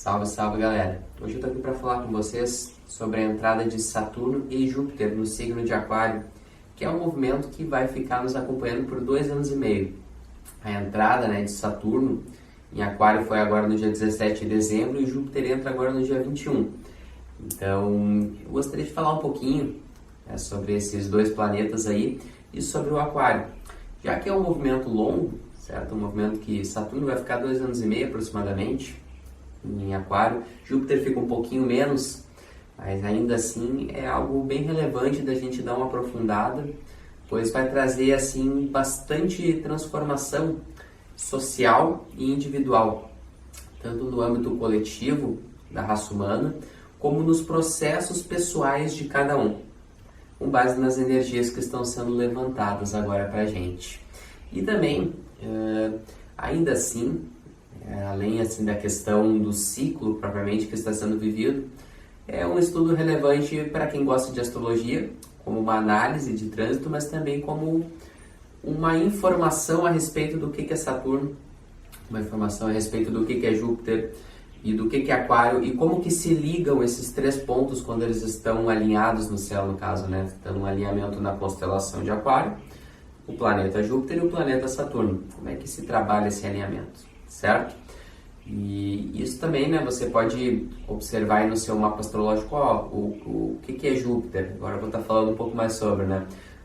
Salve, salve galera! Hoje eu tô aqui para falar com vocês sobre a entrada de Saturno e Júpiter no signo de Aquário, que é um movimento que vai ficar nos acompanhando por 2 anos e meio. A entrada de Saturno em Aquário foi agora no dia 17 de dezembro e Júpiter entra agora no dia 21. Então, eu gostaria de falar um pouquinho sobre esses dois planetas aí e sobre o Aquário. Já que é um movimento longo, certo? Um movimento que Saturno vai ficar 2 anos e meio aproximadamente em Aquário, Júpiter fica um pouquinho menos, mas ainda assim é algo bem relevante da gente dar uma aprofundada, pois vai trazer assim bastante transformação social e individual, tanto no âmbito coletivo da raça humana, como nos processos pessoais de cada um, com base nas energias que estão sendo levantadas agora para a gente. E também, ainda assim, além assim da questão do ciclo propriamente que está sendo vivido, é um estudo relevante para quem gosta de astrologia, como uma análise de trânsito, mas também como uma informação a respeito do que é Saturno, uma informação a respeito do que é Júpiter e do que é Aquário e como que se ligam esses 3 pontos quando eles estão alinhados no céu, no caso, estão um alinhamento na constelação de Aquário, o planeta Júpiter e o planeta Saturno. Como é que se trabalha esse alinhamento, certo? E isso também, você pode observar aí no seu mapa astrológico, o que é Júpiter. Agora eu vou estar falando um pouco mais sobre,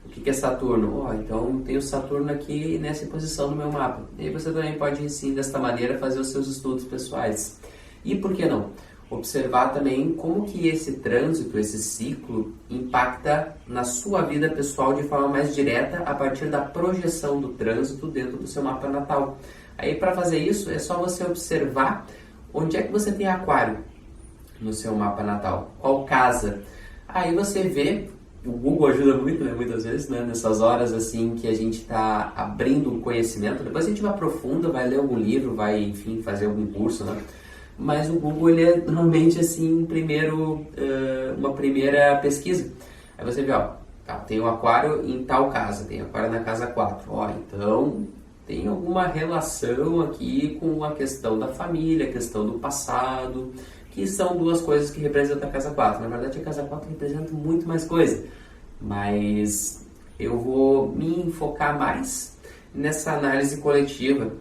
o que é Saturno. Então tem o Saturno aqui nessa posição no meu mapa. E aí você também pode, sim, desta maneira, fazer os seus estudos pessoais. E por que não? Observar também como que esse trânsito, esse ciclo, impacta na sua vida pessoal de forma mais direta a partir da projeção do trânsito dentro do seu mapa natal. Aí para fazer isso é só você observar onde é que você tem Aquário no seu mapa natal, qual casa. Aí você vê, o Google ajuda muito, muitas vezes, nessas horas assim que a gente está abrindo um conhecimento. Depois a gente vai aprofunda, vai ler algum livro, vai, enfim, fazer algum curso, Mas o Google, ele é normalmente assim uma primeira pesquisa. Aí você vê, tem um Aquário em tal casa, tem Aquário na casa 4. Então tem alguma relação aqui com a questão da família, a questão do passado, que são 2 coisas que representam a casa 4. Na verdade, a casa 4 representa muito mais coisa, mas eu vou me focar mais nessa análise coletiva,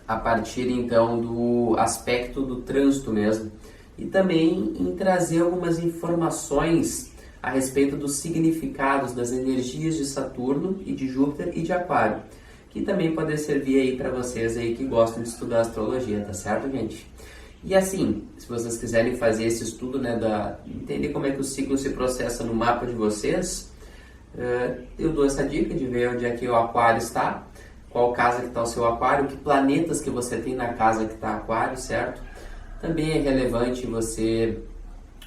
a partir então do aspecto do trânsito mesmo, e também em trazer algumas informações a respeito dos significados das energias de Saturno e de Júpiter e de Aquário, que também pode servir aí para vocês aí que gostam de estudar astrologia, tá certo, gente? E assim, se vocês quiserem fazer esse estudo, entender como é que o ciclo se processa no mapa de vocês, eu dou essa dica de ver onde é que o Aquário está, qual casa que está o seu Aquário, que planetas que você tem na casa que está Aquário, certo? Também é relevante você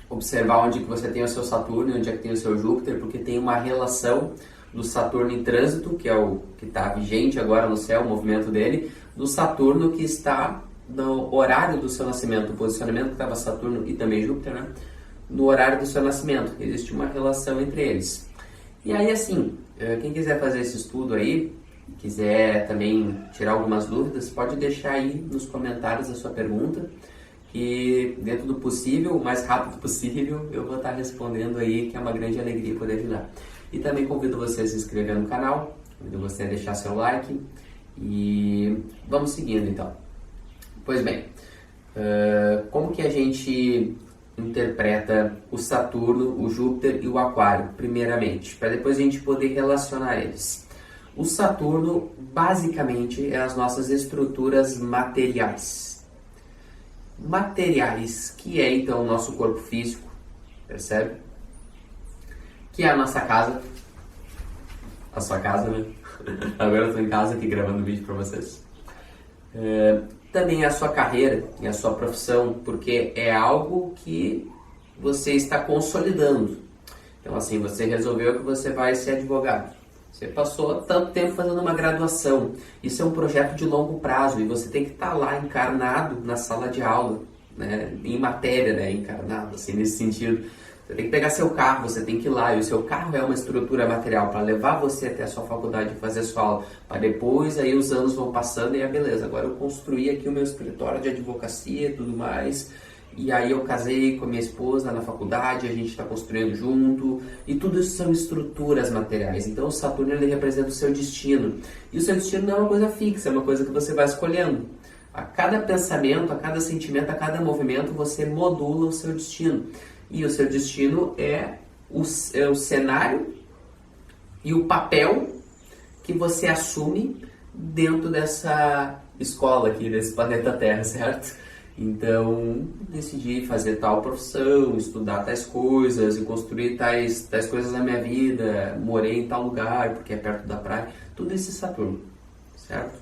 observar onde que você tem o seu Saturno e onde é que tem o seu Júpiter, porque tem uma relação do Saturno em trânsito, que é o que está vigente agora no céu, o movimento dele, do Saturno que está no horário do seu nascimento, o posicionamento que estava Saturno e também Júpiter, no horário do seu nascimento. Existe uma relação entre eles. E aí, assim, quem quiser fazer esse estudo aí, quiser também tirar algumas dúvidas, pode deixar aí nos comentários a sua pergunta, que dentro do possível, o mais rápido possível, eu vou estar respondendo aí, que é uma grande alegria poder ajudar. E também convido você a se inscrever no canal, convido você a deixar seu like e vamos seguindo então. Pois bem, como que a gente interpreta o Saturno, o Júpiter e o Aquário, primeiramente, para depois a gente poder relacionar eles? O Saturno, basicamente, é as nossas estruturas materiais. Materiais, que é então o nosso corpo físico, percebe? Que é a nossa casa. A sua casa, Agora eu estou em casa aqui gravando vídeo para vocês. Também a sua carreira e a sua profissão, porque é algo que você está consolidando. Então, assim, você resolveu que você vai ser advogado. Você passou tanto tempo fazendo uma graduação. Isso é um projeto de longo prazo e você tem que estar lá encarnado na sala de aula, em matéria, encarnado, assim, nesse sentido. Você tem que pegar seu carro, você tem que ir lá, e o seu carro é uma estrutura material para levar você até a sua faculdade e fazer sua aula, para depois aí os anos vão passando e beleza, agora eu construí aqui o meu escritório de advocacia e tudo mais, e aí eu casei com a minha esposa na faculdade, a gente está construindo junto, e tudo isso são estruturas materiais. Então o Saturno ele representa o seu destino, e o seu destino não é uma coisa fixa, é uma coisa que você vai escolhendo. A cada pensamento, a cada sentimento, a cada movimento você modula o seu destino. E o seu destino é o cenário e o papel que você assume dentro dessa escola aqui, desse planeta Terra, certo? Então, decidi fazer tal profissão, estudar tais coisas e construir tais coisas na minha vida, morei em tal lugar porque é perto da praia, tudo isso é Saturno, certo?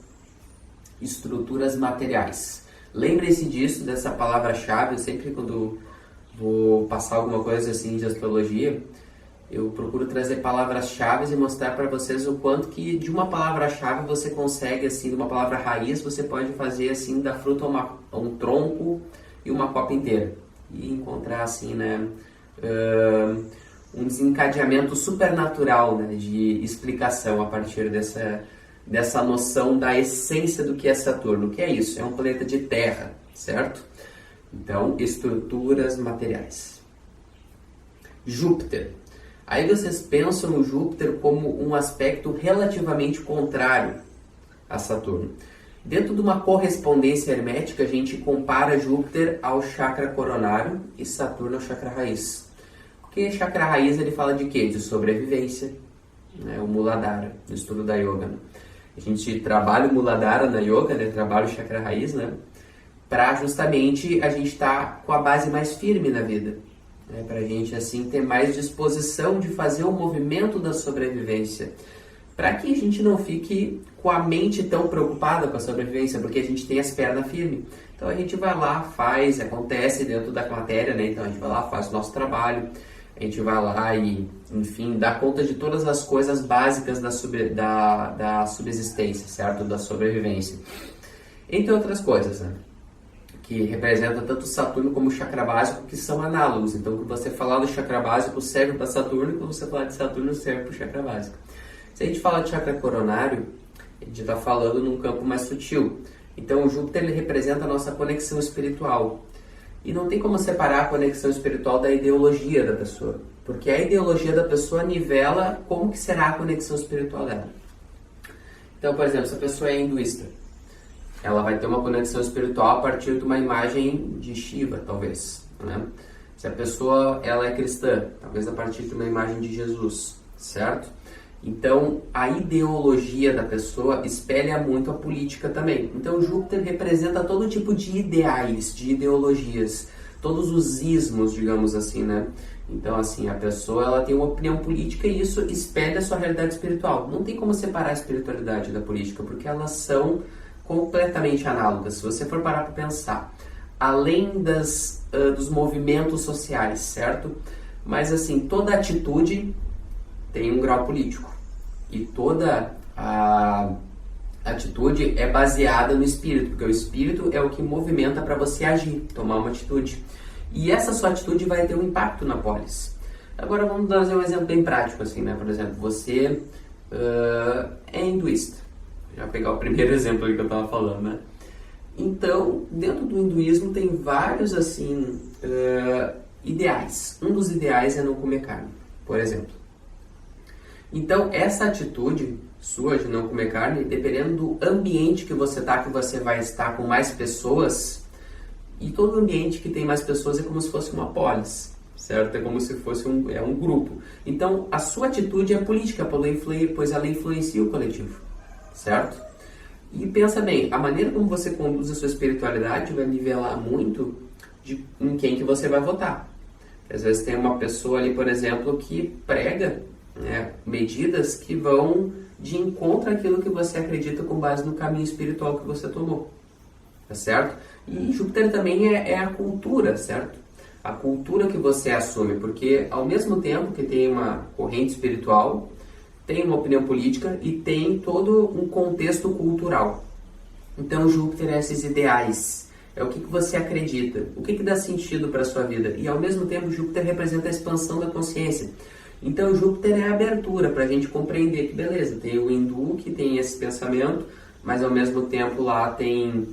Estruturas materiais. Lembre-se disso, dessa palavra-chave, eu sempre quando vou passar alguma coisa assim de astrologia, eu procuro trazer palavras-chave e mostrar para vocês o quanto que de uma palavra-chave você consegue, assim, de uma palavra raiz, você pode fazer assim da fruta um tronco e uma copa inteira. E encontrar assim, né, um desencadeamento supernatural, né, de explicação a partir dessa noção da essência do que é Saturno. O que é isso? É um planeta de terra, certo? Então, estruturas materiais. Júpiter. Aí vocês pensam no Júpiter como um aspecto relativamente contrário a Saturno. Dentro de uma correspondência hermética, a gente compara Júpiter ao chakra coronário e Saturno ao chakra raiz. Porque chakra raiz ele fala de quê? De sobrevivência, né? O Muladhara, no estudo da yoga. Né? A gente trabalha o Muladhara na yoga, né? Trabalha o chakra raiz, né? Para justamente a gente estar com a base mais firme na vida, né? Para a gente assim ter mais disposição de fazer o movimento da sobrevivência, para que a gente não fique com a mente tão preocupada com a sobrevivência, porque a gente tem as pernas firmes. Então a gente vai lá, faz, acontece dentro da matéria, né? Então a gente vai lá, faz o nosso trabalho, a gente vai lá e, enfim, dá conta de todas as coisas básicas da subsistência, certo? Da sobrevivência. Entre outras coisas, né? Que representa tanto Saturno como o chakra básico, que são análogos. Então, quando você falar do chakra básico, serve para Saturno, e quando você falar de Saturno, serve para o chakra básico. Se a gente fala de chakra coronário, a gente está falando num campo mais sutil. Então, o Júpiter ele representa a nossa conexão espiritual. E não tem como separar a conexão espiritual da ideologia da pessoa, porque a ideologia da pessoa nivela como que será a conexão espiritual dela. Então, por exemplo, se a pessoa é hinduísta, ela vai ter uma conexão espiritual a partir de uma imagem de Shiva, talvez, né? Se a pessoa ela é cristã, talvez a partir de uma imagem de Jesus, certo? Então, a ideologia da pessoa espelha muito a política também. Então, Júpiter representa todo tipo de ideais, de ideologias, todos os ismos, digamos assim, né? Então, assim, a pessoa ela tem uma opinião política e isso espelha a sua realidade espiritual. Não tem como separar a espiritualidade da política, porque elas são completamente análogas. Se você for parar para pensar, além dos movimentos sociais, certo? Mas assim, toda atitude tem um grau político e toda a atitude é baseada no espírito, porque o espírito é o que movimenta para você agir, tomar uma atitude. E essa sua atitude vai ter um impacto na polis. Agora vamos dar um exemplo bem prático, assim, né? Por exemplo, você é hinduísta. Já vou pegar o primeiro exemplo aí que eu estava falando, né? Então, dentro do hinduísmo tem vários, assim, ideais. Um dos ideais é não comer carne, por exemplo. Então, essa atitude sua de não comer carne, dependendo do ambiente que você está, que você vai estar com mais pessoas, e todo ambiente que tem mais pessoas é como se fosse uma polis, certo? É como se fosse um grupo. Então, a sua atitude é política, pois ela influencia o coletivo, certo? E pensa bem, a maneira como você conduz a sua espiritualidade vai nivelar muito em quem que você vai votar. Às vezes tem uma pessoa ali, por exemplo, que prega, né, medidas que vão de encontro àquilo que você acredita com base no caminho espiritual que você tomou, tá certo? E Júpiter também é a cultura, certo? A cultura que você assume, porque ao mesmo tempo que tem uma corrente espiritual, tem uma opinião política e tem todo um contexto cultural. Então Júpiter é esses ideais, é o que você acredita, o que dá sentido para a sua vida. E ao mesmo tempo Júpiter representa a expansão da consciência. Então Júpiter é a abertura para a gente compreender que beleza, tem o hindu que tem esse pensamento, mas ao mesmo tempo lá tem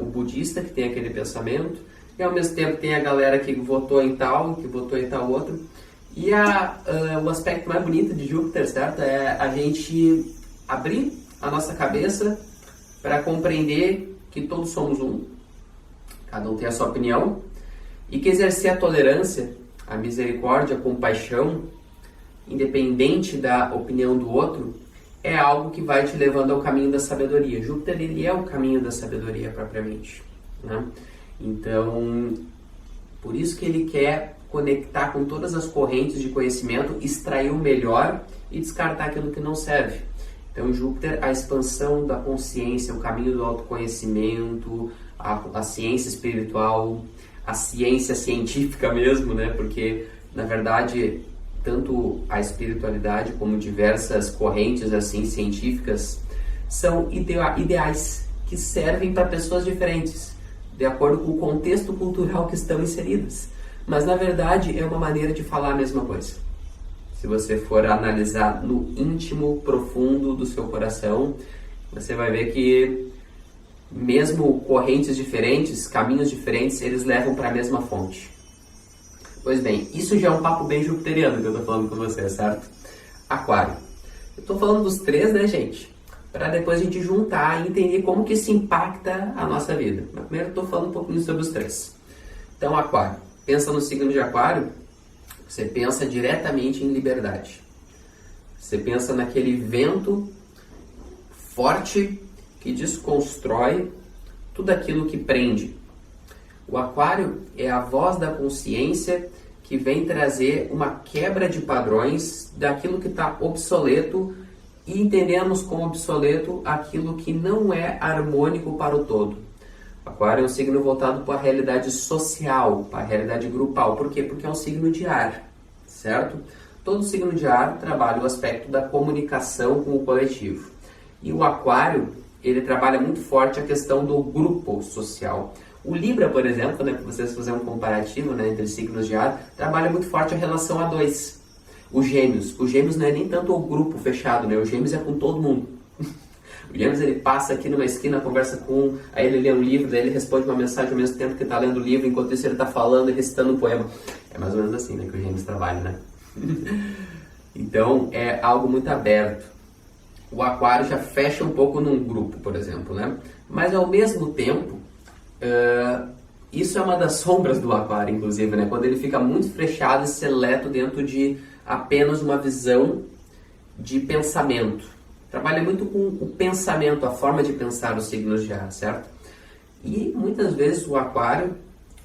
o budista que tem aquele pensamento, e ao mesmo tempo tem a galera que votou em tal, que votou em tal outro. E o aspecto mais bonito de Júpiter, certo? É a gente abrir a nossa cabeça para compreender que todos somos um, cada um tem a sua opinião, e que exercer a tolerância, a misericórdia, a compaixão, independente da opinião do outro, é algo que vai te levando ao caminho da sabedoria. Júpiter, ele é o caminho da sabedoria propriamente, né? Então, por isso que ele quer conectar com todas as correntes de conhecimento, extrair o melhor e descartar aquilo que não serve. Então, Júpiter, a expansão da consciência, o caminho do autoconhecimento, a ciência espiritual, a ciência científica mesmo, né? Porque, na verdade, tanto a espiritualidade como diversas correntes assim científicas são ideais que servem para pessoas diferentes, de acordo com o contexto cultural que estão inseridas. Mas, na verdade, é uma maneira de falar a mesma coisa. Se você for analisar no íntimo, profundo do seu coração, você vai ver que mesmo correntes diferentes, caminhos diferentes, eles levam para a mesma fonte. Pois bem, isso já é um papo bem jupiteriano que eu estou falando com você, certo? Aquário. Eu estou falando dos três, né, gente? Para depois a gente juntar e entender como que isso impacta a nossa vida. Mas primeiro eu estou falando um pouquinho sobre os três. Então, Aquário. Pensa no signo de Aquário, você pensa diretamente em liberdade. Você pensa naquele vento forte que desconstrói tudo aquilo que prende. O Aquário é a voz da consciência que vem trazer uma quebra de padrões daquilo que está obsoleto e entendemos como obsoleto aquilo que não é harmônico para o todo. Aquário é um signo voltado para a realidade social, para a realidade grupal. Por quê? Porque é um signo de ar, certo? Todo signo de ar trabalha o aspecto da comunicação com o coletivo. E o Aquário, ele trabalha muito forte a questão do grupo social. O Libra, por exemplo, né, para vocês fazerem um comparativo, né, entre signos de ar, trabalha muito forte a relação a dois. Os Gêmeos não é nem tanto o grupo fechado, né? Os Gêmeos é com todo mundo. O Gêmeos, ele passa aqui numa esquina, conversa com... Aí ele lê um livro, daí ele responde uma mensagem ao mesmo tempo que está lendo o livro, enquanto isso ele está falando e recitando um poema. É mais ou menos assim, né, que os Gêmeos trabalham, né? Então, é algo muito aberto. O Aquário já fecha um pouco num grupo, por exemplo, né? Mas, ao mesmo tempo, isso é uma das sombras do Aquário, inclusive, né? Quando ele fica muito fechado e seleto dentro de apenas uma visão de pensamento. Trabalha muito com o pensamento, a forma de pensar os signos de ar, certo? E muitas vezes o Aquário,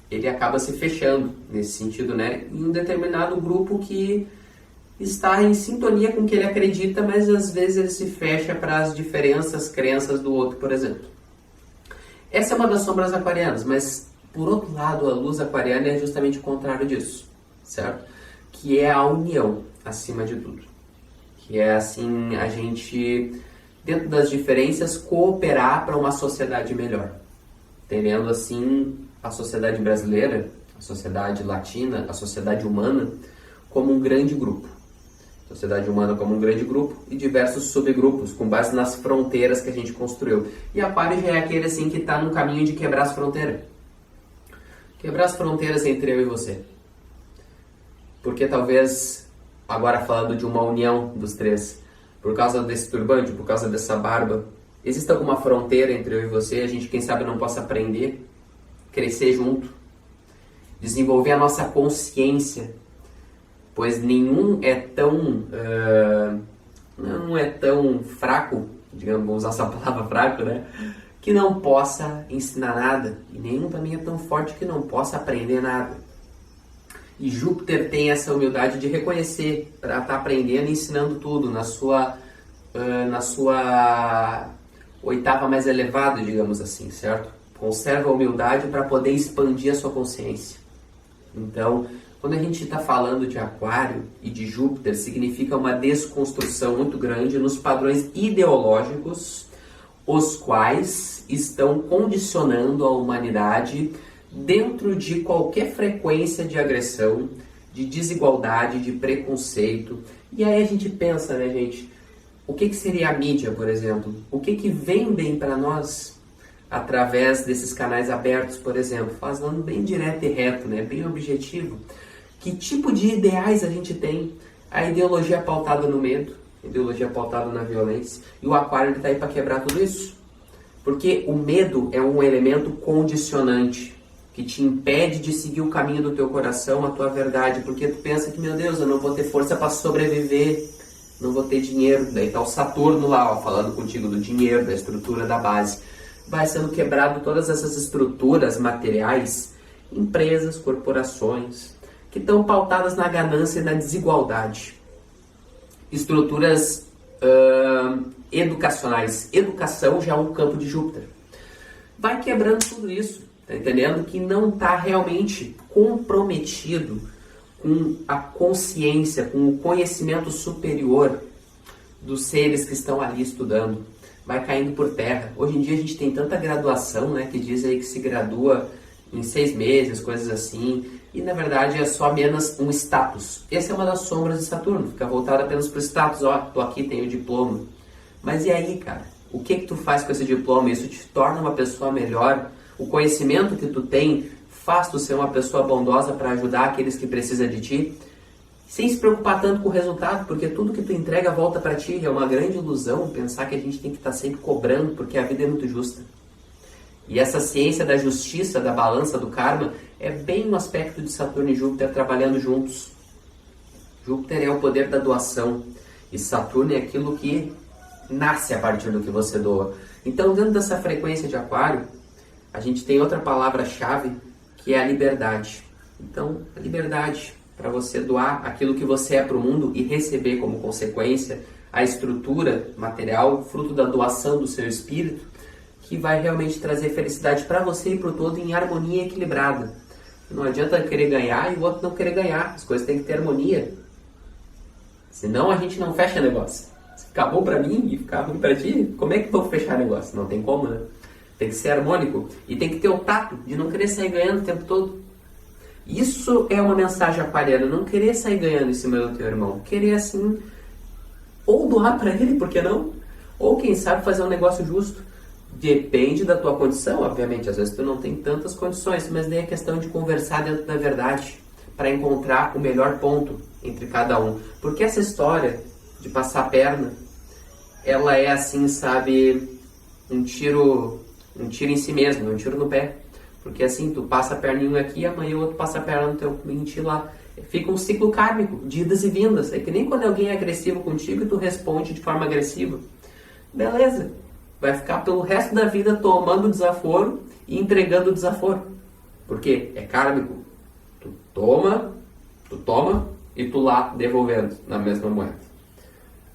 ele acaba se fechando nesse sentido, né? Em um determinado grupo que está em sintonia com o que ele acredita, mas às vezes ele se fecha para as diferenças, crenças do outro, por exemplo. Essa é uma das sombras aquarianas, mas por outro lado, a luz aquariana é justamente o contrário disso, certo? Que é a união, acima de tudo. Que é assim, a gente, dentro das diferenças, cooperar para uma sociedade melhor. Entendendo assim a sociedade brasileira, a sociedade latina, a sociedade humana, como um grande grupo. Sociedade humana como um grande grupo e diversos subgrupos, com base nas fronteiras que a gente construiu. E Aquário já é aquele assim que está no caminho de quebrar as fronteiras. Quebrar as fronteiras entre eu e você. Porque talvez, agora falando de uma união dos três, por causa desse turbante, por causa dessa barba, existe alguma fronteira entre eu e você, a gente, quem sabe, não possa aprender, crescer junto, desenvolver a nossa consciência, pois nenhum é tão, não é tão fraco, digamos, vamos usar essa palavra fraco, né? Que não possa ensinar nada, e nenhum também é tão forte que não possa aprender nada. E Júpiter tem essa humildade de reconhecer, para estar aprendendo e ensinando tudo na sua oitava mais elevada, digamos assim, certo? Conserva a humildade para poder expandir a sua consciência. Então, quando a gente está falando de Aquário e de Júpiter, significa uma desconstrução muito grande nos padrões ideológicos os quais estão condicionando a humanidade dentro de qualquer frequência de agressão, de desigualdade, de preconceito. E aí a gente pensa, né, gente, o que seria a mídia, por exemplo? O que vendem para nós através desses canais abertos, por exemplo? Falando bem direto e reto, né, bem objetivo. Que tipo de ideais a gente tem? A ideologia pautada no medo, a ideologia pautada na violência. E o aquário está aí para quebrar tudo isso. Porque o medo é um elemento condicionante que te impede de seguir o caminho do teu coração, a tua verdade, porque tu pensa que, meu Deus, eu não vou ter força para sobreviver, não vou ter dinheiro. Daí tá o Saturno lá, ó, falando contigo do dinheiro, da estrutura da base. Vai sendo quebrado todas essas estruturas materiais, empresas, corporações, que estão pautadas na ganância e na desigualdade. Estruturas educacionais. Educação já é um campo de Júpiter. Vai quebrando tudo isso. Tá entendendo? Que não está realmente comprometido com a consciência, com o conhecimento superior dos seres que estão ali estudando. Vai caindo por terra. Hoje em dia a gente tem tanta graduação, né, que diz aí que se gradua em 6 meses, coisas assim, e na verdade é só apenas um status. Essa é uma das sombras de Saturno, fica voltado apenas para o status. Ó, tô aqui, tenho diploma. Mas e aí, cara? O que tu faz com esse diploma? Isso te torna uma pessoa melhor? O conhecimento que tu tem faz tu ser uma pessoa bondosa para ajudar aqueles que precisam de ti, sem se preocupar tanto com o resultado, porque tudo que tu entrega volta para ti. É uma grande ilusão pensar que a gente tem que estar sempre cobrando, porque a vida é muito justa. E essa ciência da justiça, da balança, do karma, é bem um aspecto de Saturno e Júpiter trabalhando juntos. Júpiter é o poder da doação e Saturno é aquilo que nasce a partir do que você doa. Então, dentro dessa frequência de Aquário, a gente tem outra palavra-chave, que é a liberdade. Então, a liberdade para você doar aquilo que você é para o mundo e receber como consequência a estrutura material, fruto da doação do seu espírito, que vai realmente trazer felicidade para você e para o todo em harmonia equilibrada. Não adianta querer ganhar e o outro não querer ganhar. As coisas têm que ter harmonia. Senão a gente não fecha negócio. Se ficar bom para mim e ficar ruim para ti, como é que vou fechar negócio? Não tem como, né? Tem que ser harmônico e tem que ter o tato de não querer sair ganhando o tempo todo. Isso é uma mensagem aquariana, não querer sair ganhando em cima do teu irmão. Querer assim, ou doar para ele, por que não? Ou quem sabe fazer um negócio justo. Depende da tua condição, obviamente. Às vezes tu não tem tantas condições, mas daí é questão de conversar dentro da verdade para encontrar o melhor ponto entre cada um. Porque essa história de passar a perna, ela é assim, sabe, um tiro em si mesmo, um tiro no pé. Porque assim, tu passa a perninha aqui e amanhã o outro passa a perna no teu em ti lá. Fica um ciclo kármico, de idas e vindas. É que nem quando alguém é agressivo contigo e tu responde de forma agressiva. Beleza. Vai ficar pelo resto da vida tomando desaforo e entregando desaforo. Por quê? É kármico. Tu toma e tu lá devolvendo na mesma moeda.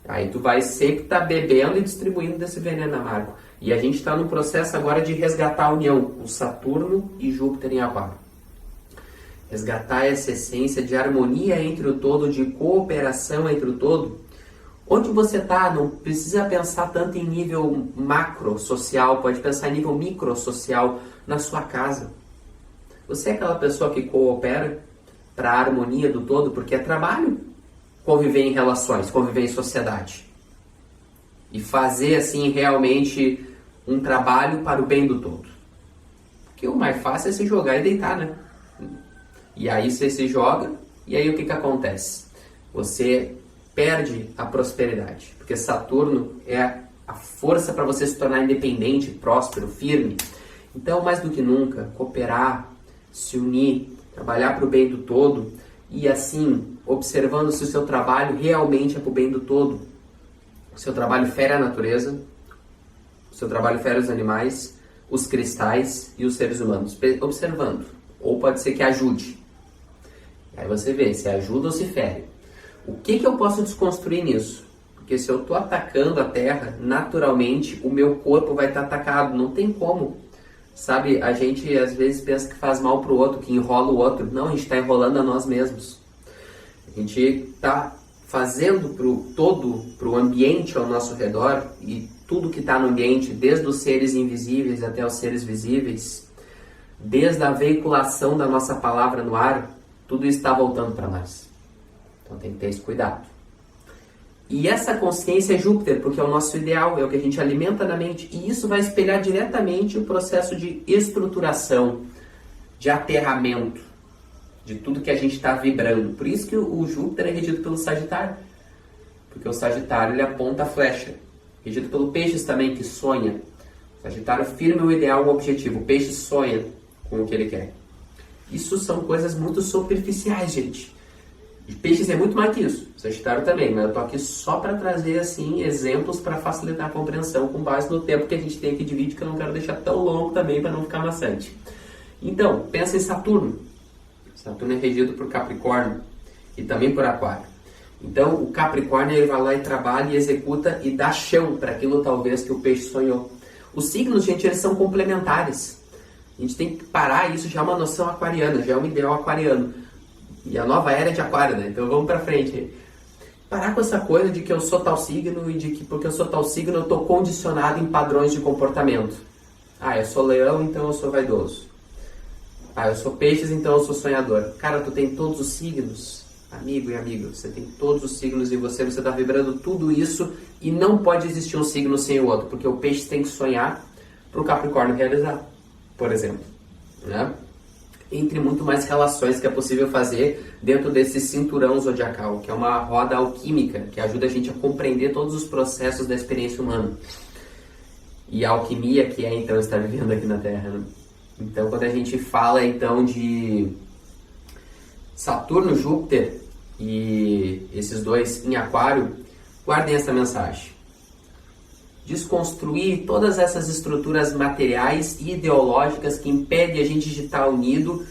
Aí tu vai sempre estar bebendo e distribuindo desse veneno amargo. E a gente está num processo agora de resgatar a união, o Saturno e Júpiter em Aquário. Resgatar essa essência de harmonia entre o todo, de cooperação entre o todo. Onde você está, não precisa pensar tanto em nível macro social, pode pensar em nível micro social, na sua casa. Você é aquela pessoa que coopera para a harmonia do todo, porque é trabalho conviver em relações, conviver em sociedade. E fazer assim realmente um trabalho para o bem do todo. Porque o mais fácil é se jogar e deitar, né? E aí você se joga, e aí o que acontece? Você perde a prosperidade, porque Saturno é a força para você se tornar independente, próspero, firme. Então, mais do que nunca, cooperar, se unir, trabalhar para o bem do todo e assim, observando se o seu trabalho realmente é para o bem do todo. O seu trabalho fere a natureza, o seu trabalho fere os animais, os cristais e os seres humanos. Observando. Ou pode ser que ajude. Aí você vê se ajuda ou se fere. O que eu posso desconstruir nisso? Porque se eu estou atacando a Terra, naturalmente o meu corpo vai estar atacado. Não tem como. Sabe, a gente às vezes pensa que faz mal para o outro, que enrola o outro. Não, a gente está enrolando a nós mesmos. A gente está fazendo para o ambiente ao nosso redor e tudo que está no ambiente, desde os seres invisíveis até os seres visíveis, desde a veiculação da nossa palavra no ar, tudo isso está voltando para nós. Então tem que ter esse cuidado. E essa consciência é Júpiter, porque é o nosso ideal, é o que a gente alimenta na mente. E isso vai espelhar diretamente o processo de estruturação, de aterramento, de tudo que a gente está vibrando. Por isso que o Júpiter é regido pelo Sagitário. Porque o Sagitário, ele aponta a flecha. Regido pelo Peixes também, que sonha. O Sagitário firma o ideal, o objetivo. O Peixe sonha com o que ele quer. Isso são coisas muito superficiais, gente. E Peixes é muito mais que isso. Sagitário também, mas eu tô aqui só para trazer assim exemplos para facilitar a compreensão com base no tempo que a gente tem aqui de vídeo, que eu não quero deixar tão longo também para não ficar maçante. Então, pensa em Saturno. Saturno é regido por Capricórnio e também por Aquário. Então, o Capricórnio ele vai lá e trabalha e executa e dá chão para aquilo talvez que o Peixe sonhou. Os signos, gente, eles são complementares. A gente tem que parar, isso já é uma noção aquariana, já é um ideal aquariano. E a nova era é de Aquário, né? Então vamos pra frente. Parar com essa coisa de que eu sou tal signo e de que porque eu sou tal signo eu tô condicionado em padrões de comportamento. Ah, eu sou leão, então eu sou vaidoso. Ah, eu sou peixes, então eu sou sonhador. Cara, tu tem todos os signos, amigo e amiga. Você tem todos os signos em você, você tá vibrando tudo isso e não pode existir um signo sem o outro, porque o peixe tem que sonhar pro Capricórnio realizar, por exemplo, né? Entre muito mais relações que é possível fazer dentro desse cinturão zodiacal, que é uma roda alquímica, que ajuda a gente a compreender todos os processos da experiência humana. E a alquimia que é, então, estar vivendo aqui na Terra, né? Então, quando a gente fala, então, de Saturno, Júpiter e esses dois em Aquário, guardem essa mensagem. Desconstruir todas essas estruturas materiais e ideológicas que impedem a gente de estar unido.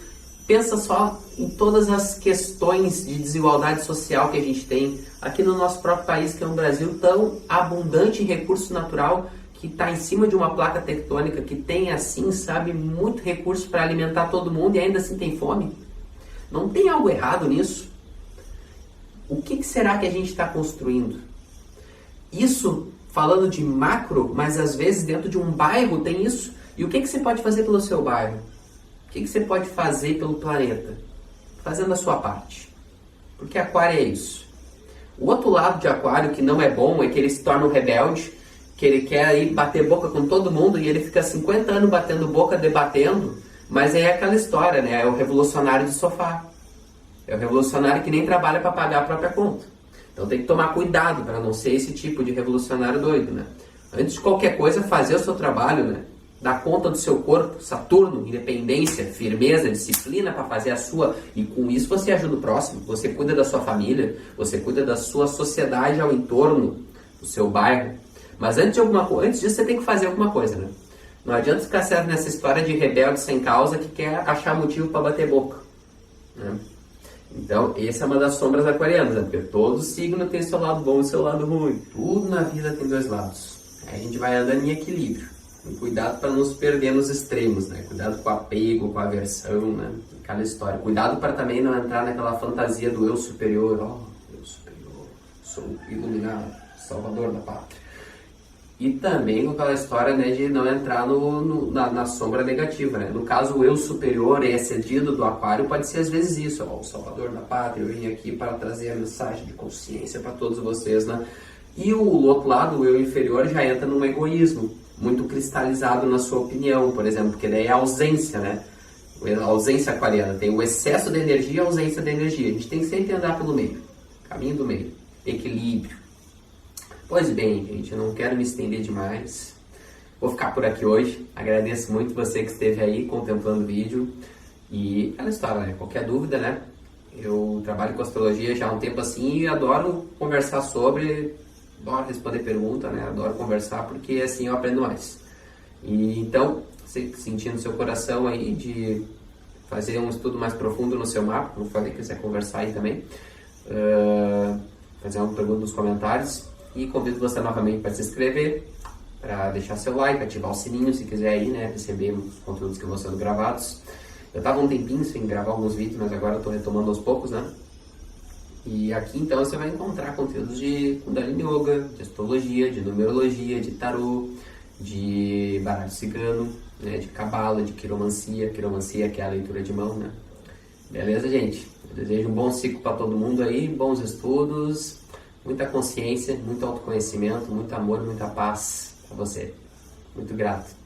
Pensa só em todas as questões de desigualdade social que a gente tem aqui no nosso próprio país, que é um Brasil tão abundante em recurso natural, que está em cima de uma placa tectônica, que tem assim, sabe, muito recurso para alimentar todo mundo e ainda assim tem fome. Não tem algo errado nisso? O que será que a gente está construindo? Isso falando de macro, mas às vezes dentro de um bairro tem isso. E o que você pode fazer pelo seu bairro? O que você pode fazer pelo planeta? Fazendo a sua parte. Porque Aquário é isso. O outro lado de Aquário que não é bom é que ele se torna um rebelde, que ele quer ir bater boca com todo mundo e ele fica 50 anos batendo boca, debatendo, mas é aquela história, né? É o revolucionário de sofá. É o revolucionário que nem trabalha para pagar a própria conta. Então tem que tomar cuidado para não ser esse tipo de revolucionário doido, né? Antes de qualquer coisa, fazer o seu trabalho, né? Dar conta do seu corpo, Saturno, independência, firmeza, disciplina para fazer a sua. E com isso você ajuda o próximo, você cuida da sua família, você cuida da sua sociedade ao entorno, do seu bairro. Mas antes disso você tem que fazer alguma coisa, né? Não adianta ficar certo nessa história de rebelde sem causa que quer achar motivo para bater boca, né? Então, essa é uma das sombras aquarianas, né? Porque todo signo tem seu lado bom e seu lado ruim. Tudo na vida tem dois lados. Aí a gente vai andando em equilíbrio. Com cuidado para não se perder nos extremos, né? Cuidado com o apego, com a aversão, né? Aquela história. Cuidado para também não entrar naquela fantasia do eu superior. Eu superior, sou iluminado, salvador da pátria. E também com aquela história, né, de não entrar na sombra negativa, né? No caso, o eu superior e excedido do Aquário pode ser às vezes isso, o salvador da pátria, eu vim aqui para trazer a mensagem de consciência para todos vocês, né? E o outro lado, o eu inferior, já entra num egoísmo, muito cristalizado na sua opinião, por exemplo, porque daí é a ausência, né? A ausência aquariana, tem o excesso de energia e a ausência de energia. A gente tem que sempre andar pelo meio, caminho do meio, equilíbrio. Pois bem, gente, eu não quero me estender demais. Vou ficar por aqui hoje. Agradeço muito você que esteve aí contemplando o vídeo. E aquela história, né? Qualquer dúvida, né? Eu trabalho com astrologia já há um tempo assim e adoro conversar sobre, adoro responder pergunta, né? Adoro conversar porque assim eu aprendo mais. E então, você sentindo seu coração aí de fazer um estudo mais profundo no seu mapa, como falei, quiser conversar aí também, fazer uma pergunta nos comentários. E convido você novamente para se inscrever, para deixar seu like, ativar o sininho se quiser aí, né, receber os conteúdos que vão sendo gravados. Eu estava um tempinho sem gravar alguns vídeos, mas agora eu estou retomando aos poucos, né? E aqui então você vai encontrar conteúdos de Kundalini Yoga, de astrologia, de numerologia, de tarô, de baralho cigano, né, de cabala, de quiromancia. Quiromancia que é a leitura de mão, né? Beleza, gente? Eu desejo um bom ciclo para todo mundo aí, bons estudos, muita consciência, muito autoconhecimento, muito amor, muita paz para você. Muito grato.